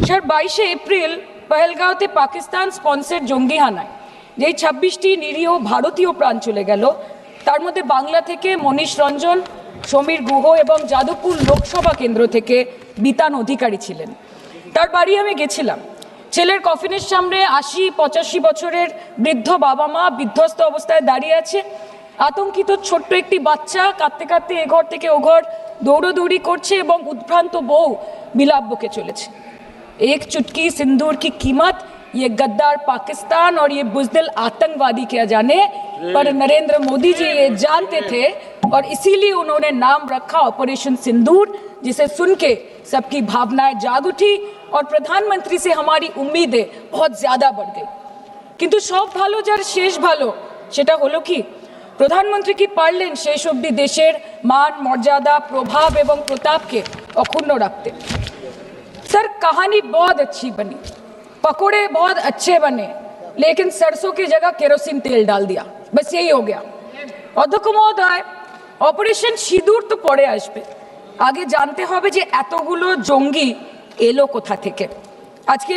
Sir 22শে April পহেলগাঁওতে Pakistan sponsored জঙ্গি হানায় যেই 26টি নিরীহ ভারতীয় প্রাণ চলে গেল, তার মধ্যে বাংলা থেকে মনীষ রঞ্জন, সমীর গুহ এবং যাদবপুর লোকসভা কেন্দ্র থেকে বিতান অধিকারী ছিলেন। তার বাড়ি আমি গেছিলাম। ছেলের কফিনের সামনে 80-85 বছরের বৃদ্ধ বাবা মা বিধ্বস্ত অবস্থায় দাঁড়িয়ে আছে। আতঙ্কিত ছোট্ট একটি বাচ্চা কাঁদতে কাঁদতে এ ঘর থেকে ও ঘর দৌড়োদৌড়ি করছে এবং উদ্ভ্রান্ত বউ বিলাপ বকে চলেছে। एक चुटकी सिंदूर की कीमत ये गद्दार पाकिस्तान और ये बुज़दिल आतंकवादी क्या जाने, पर नरेंद्र मोदी जी ये जानते थे और इसीलिए उन्होंने नाम रखा ऑपरेशन सिंदूर, जिसे सुन के सबकी भावनाएं जाग उठी और प्रधानमंत्री से हमारी उम्मीदें बहुत ज़्यादा बढ़ गई। किंतु सब भालो जार शेष भालो सेटा हलो कि प्रधानमंत्री की पारलेन शेष अब्दि देशेर मान मर्यादा प्रभाव एवं प्रताप के अक्षुण्ण रखते। सर कहानी बहुत अच्छी बनी, पकोड़े बहुत अच्छे बने, लेकिन सरसों की जगह केरोसिन तेल डाल दिया, बस यही हो गया। अध्यक्ष महोदय, অপারেশন সিঁদুর তো পরে আসবে, আগে জানতে হবে যে এতগুলো জঙ্গি এলো কোথা থেকে। আজকে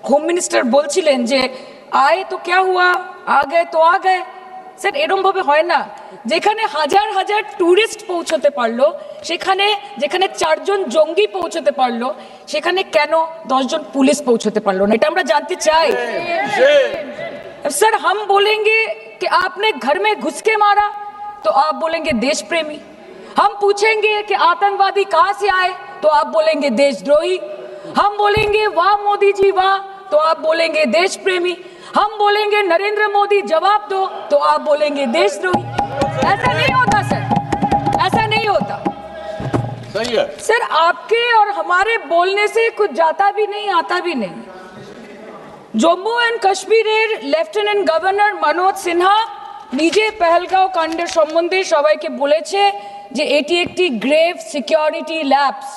হোম মিনিস্টার বলছিলেন যে আয়ে তো क्या हुआ, आ गए तो आ गए। স্যার এরকম ভাবে হয় না, যেখানে হাজার হাজার টুরিস্ট পৌঁছতে পারলো, সেখানে যেখানে 4 জন জঙ্গি পৌঁছতে পারলো, সেখানে কেন 10 জন পুলিশ পৌঁছতে পারলো না, এটা আমরা জানতে চাই। सर हम बोलेंगे कि आपने घर में घुस के मारा तो आप बोलेंगे देश प्रेमी। हम पूछेंगे कि आतंकवादी कहां से आए तो आप बोलेंगे देशद्रोही। हम बोलेंगे वाह मोदी जी वाह तो आप बोलेंगे देश प्रेमी। हम बोलेंगे नरेंद्र मोदी जवाब दो तो आप बोलेंगे देशद्रोही। ऐसा नहीं होता सर, ऐसा नहीं होता। सही है सर, आपके और हमारे बोलने से कुछ जाता भी नहीं आता भी नहीं। জম্মু অ্যান্ড কাশ্মীরের লেফটেন্যান্ট গভর্নর মনোজ সিনহা নিজে পেহেলগাঁও কাণ্ডের সম্বন্ধে সবাইকে বলেছে যে এটি একটি গ্রেভ সিকিউরিটি ল্যাপস।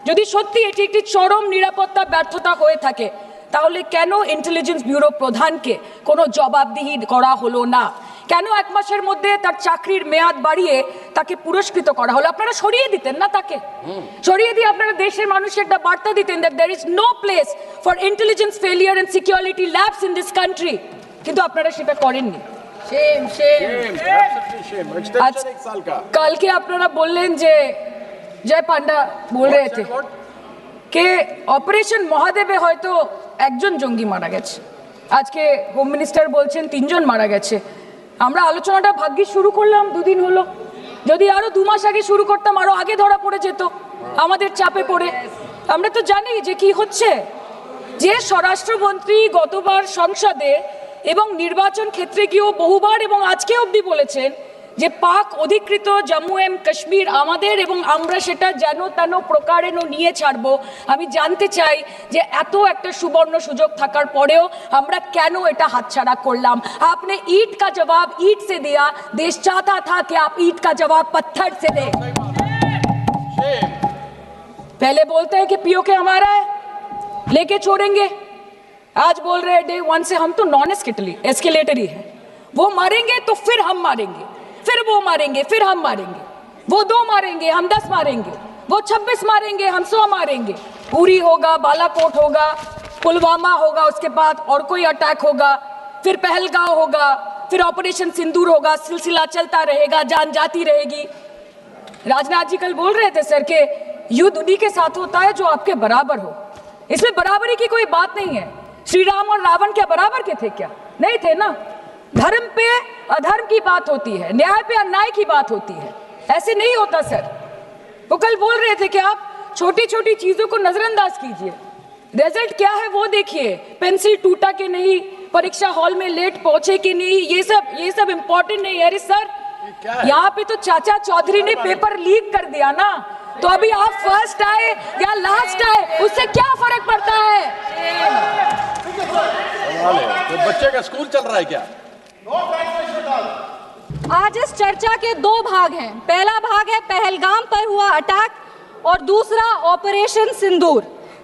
যদি সত্যি এটি একটি চরম নিরাপত্তা ব্যর্থতা হয়ে থাকে, তাহলে কেন ইন্টেলিজেন্স ব্যুরো প্রধানকে কোনো জবাবদিহি করা হলো না? কেন 1 মাসের মধ্যে তার চাকরির মেয়াদ বাড়িয়ে তাকে পুরস্কৃত করা হলো? আপনারা সরিয়ে দিতেন না তাকে? সরিয়ে দিয়ে আপনারা দেশের মানুষকে একটা বার্তা দিতেন that there is no place for intelligence failure and security lapse in this country, কিন্তু আপনারা সেটা করেননি। shame extension 1 साल का। কালকে আপনারা বললেন যে জয় পান্ডা বল रहे थे कि অপারেশন মহাদেবে হয়তো 1 জন জঙ্গি মারা গেছে, আজকে হোম মিনিস্টার বলছেন 3 জন মারা গেছে। আমরা আলোচনাটা ভাগ্যে শুরু করলাম 2 দিন হলো, যদি আরো 2 মাস আগে শুরু করতাম আরো আগে ধরা পড়ে যেত আমাদের চাপে পড়ে। আমরা তো জানি যে কি হচ্ছে, যে স্বরাষ্ট্রমন্ত্রী গতবার সংসদে এবং নির্বাচন ক্ষেত্রে গিয়েও বহুবার এবং আজকে অবধি বলেছেন যে পাক অধিকৃত জম্মু এন্ড কাশ্মীর আমাদের এবং আমরা সেটা যেন তেন প্রকারে নিয়ে ছাড়বো। আমি জানতে চাই যে এত একটা সুবর্ণ সুযোগ থাকার পরেও আমরা কেন এটা হাতছাড়া করলাম? आपने ईंट का जवाब ईंट से दिया, देश चाहता था कि आप ईंट का जवाब पत्थर से दें। पहले बोलते हैं कि पीओके हमारा है, लेके छोड़ेंगे, आज बोल रहे हैं डे 1 से हम तो नॉन एस्केलेटरी है, वो मारेंगे तो फिर हम मारेंगे, फिर वो मारेंगे, फिर हम मारेंगे, वो 2 मारेंगे हम 10 मारेंगे, वो 26 मारेंगे हम 100 मारेंगे। उरी होगा, बालाकोट होगा, पुलवामा होगा, उसके बाद और कोई अटैक होगा, फिर पहलगांव होगा, फिर ऑपरेशन सिंदूर होगा, सिलसिला चलता रहेगा, जान जाती रहेगी। राजनाथ जी कल बोल रहे थे सर के युद्ध उन्हीं के साथ होता है जो आपके बराबर हो। इसमें बराबरी की कोई बात नहीं है। श्री राम और रावण क्या बराबर के थे क्या? नहीं थे ना। धर्म पे अधर्म की बात होती है, न्याय पे अन्याय की बात होती है, ऐसे नहीं होता सर। वो कल बोल रहे थे कि आप छोटी छोटी चीजों को नजरअंदाज कीजिए, रिजल्ट क्या है वो देखिए, पेंसिल टूटा कि नहीं, परीक्षा हॉल में लेट पहुंचे कि नहीं, ये सब इम्पोर्टेंट नहीं है। अरे सर, यहाँ पे तो चाचा चौधरी ने पेपर लीक कर दिया ना, तो अभी आप फर्स्ट आए या लास्ट आए उससे क्या फर्क पड़ता है? तो बच्चे का स्कूल चल रहा है क्या? आज इस चर्चा के 2 भाग हैं। पहला भाग है पहलगाम पर हुआ अटैक और दूसरा ऑपरेशन सिंदूर।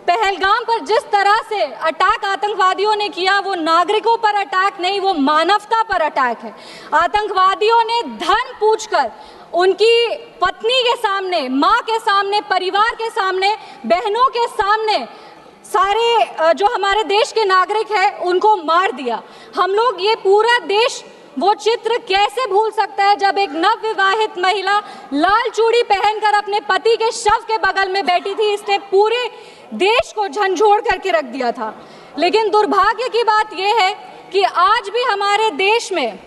पहलगाम पर जिस तरह से अटैक आतंकवादियों ने किया, वो नागरिकों पर अटैक नहीं, वो मानवता पर अटैक है। आतंकवादियों ने धन पूछकर उनकी पत्नी के सामने, माँ के सामने, परिवार के सामने, बहनों के सामने सारे जो हमारे देश के नागरिक हैं उनको मार दिया। हम लोग ये पूरा देश वो चित्र कैसे भूल सकता है जब एक नवविवाहित महिला लाल चूड़ी पहनकर अपने पति के शव के बगल में बैठी थी। इसने पूरे देश को झंझोड़ करके रख दिया था। लेकिन दुर्भाग्य की बात यह है कि आज भी हमारे देश में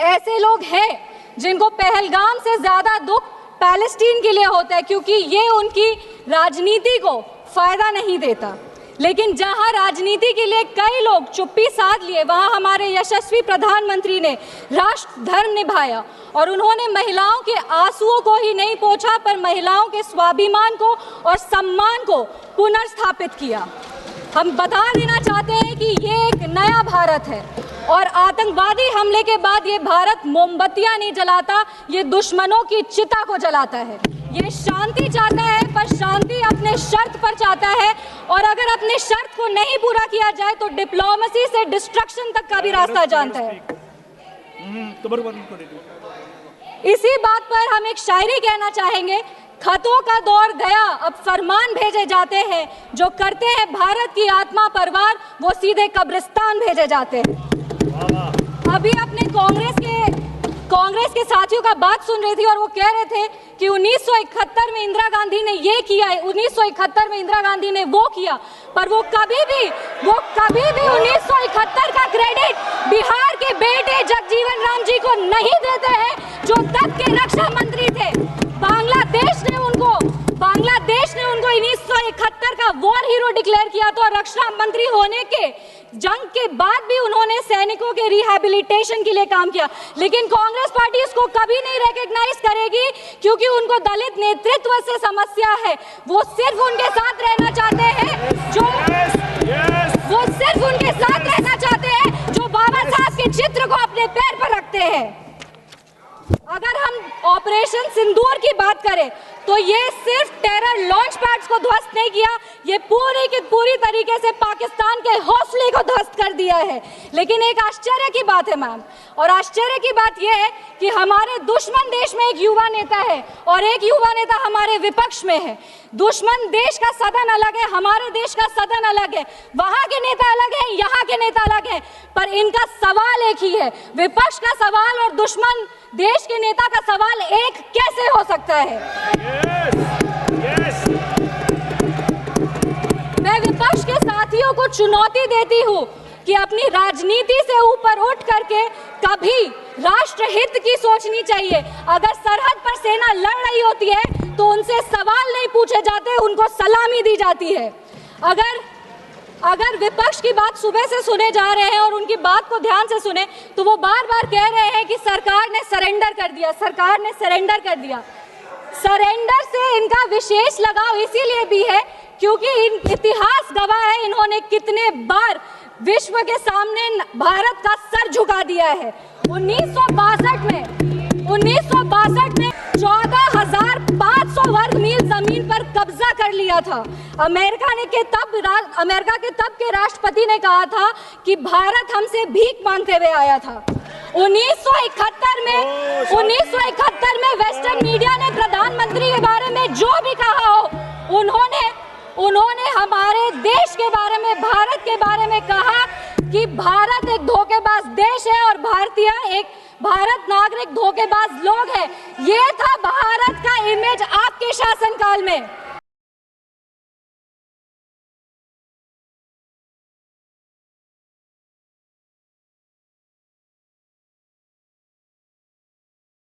ऐसे लोग हैं जिनको पहलगाम से ज़्यादा दुख पैलेस्टीन के लिए होता है, क्योंकि ये उनकी राजनीति को फायदा नहीं देता। लेकिन जहां राजनीति के लिए कई लोग चुप्पी साध लिए, वहां हमारे यशस्वी प्रधानमंत्री ने राष्ट्र धर्म निभाया और उन्होंने महिलाओं के आंसुओं को ही नहीं पोंछा, पर महिलाओं के स्वाभिमान को और सम्मान को पुनर्स्थापित किया। हम बता देना चाहते हैं कि ये एक नया भारत है और आतंकवादी हमले के बाद ये भारत मोमबत्तियां नहीं जलाता, ये दुश्मनों की चिता को जलाता है। ये शांति चाहता है, पर शांति अपने शर्त पर चाहता है, और अगर अपने शर्त को नहीं पूरा किया जाए तो डिप्लोमेसी से डिस्ट्रक्शन तक का भी रास्ता जानता है। इसी बात पर हम एक शायरी कहना चाहेंगे, खतों का दौर गया अब फरमान भेजे जाते हैं, जो करते हैं भारत की आत्मा परवार वो सीधे कब्रिस्तान भेजे जाते हैं। अभी अपने कांग्रेस के साथियों का बात सुन रही थी और वो कह रहे थे कि 1971 में इंदिरा गांधी ने ये किया है, 1971 में इंदिरा गांधी ने वो किया, पर वो कभी भी 1971 का क्रेडिट बिहार के बेटे जगजीवन राम जी को नहीं देते हैं, जो तब के रक्षा मंत्री थे। बांग्लादेश ने उनको 1971 का वॉर हीरो डिक्लेयर किया था, और रक्षा मंत्री होने के जंग के बाद भी उन्होंने सैनिकों के रिहैबिलिटेशन के लिए काम किया। लेकिन कांग्रेस पार्टी इसको कभी नहीं रिकॉग्नाइज करेगी, क्योंकि उनको दलित नेतृत्व से समस्या है। वो सिर्फ उनके साथ रहना चाहते हैं जो बाबा साहब के चित्र को अपने पैर पर रखते हैं। अगर हम ऑपरेशन सिंदूर की बात करें तो ये सिर्फ टेरर लॉन्च पैड्स को ध्वस्त नहीं किया, ये पूरी की पूरी तरीके से पाकिस्तान के हौसले को ध्वस्त कर दिया है। लेकिन एक आश्चर्य की बात है मैम, और आश्चर्य की बात यह है कि हमारे दुश्मन देश में एक युवा नेता है और एक युवा नेता हमारे विपक्ष में है। दुश्मन देश का सदन अलग है, हमारे देश का सदन अलग है, वहां के नेता अलग है, यहाँ के नेता अलग है, पर इनका सवाल एक ही है। विपक्ष का सवाल और दुश्मन देश के नेता का सवाल एक कैसे हो सकता है? मैं विपक्ष के साथियों को चुनौती देती हूँ कि अपनी राजनीति से ऊपर उठ करके कभी राष्ट्रहित की सोचनी चाहिए। अगर सरहद पर सेना लड़ रही होती है तो उनसे सवाल नहीं पूछे जाते, उनको सलामी दी जाती है। अगर विपक्ष की बात सुबह से सुने जा रहे हैं और उनकी बात को ध्यान से सुने तो वो बार बार कह रहे हैं कि सरकार ने सरेंडर कर दिया, सरकार ने सरेंडर कर दिया। सरेंडर से इनका विशेष लगाव इसीलिए भी है क्योंकि इतिहास गवाह है इन्होंने कितने बार विश्व के सामने भारत का सर झुका दिया है। 1962 में 14,500 वर्ग मील जमीन पर कब्जा कर लिया था। अमेरिका के तब के राष्ट्रपति ने कहा था कि भारत हमसे भीख मांगते हुए आया था। 1971 में वेस्टर्न मीडिया ने प्रधानमंत्री के बारे में जो भी कहा हो, उन्होंने हमारे देश के बारे में, भारत के बारे में कहा कि भारत एक धोखेबाज देश है और भारतीय एक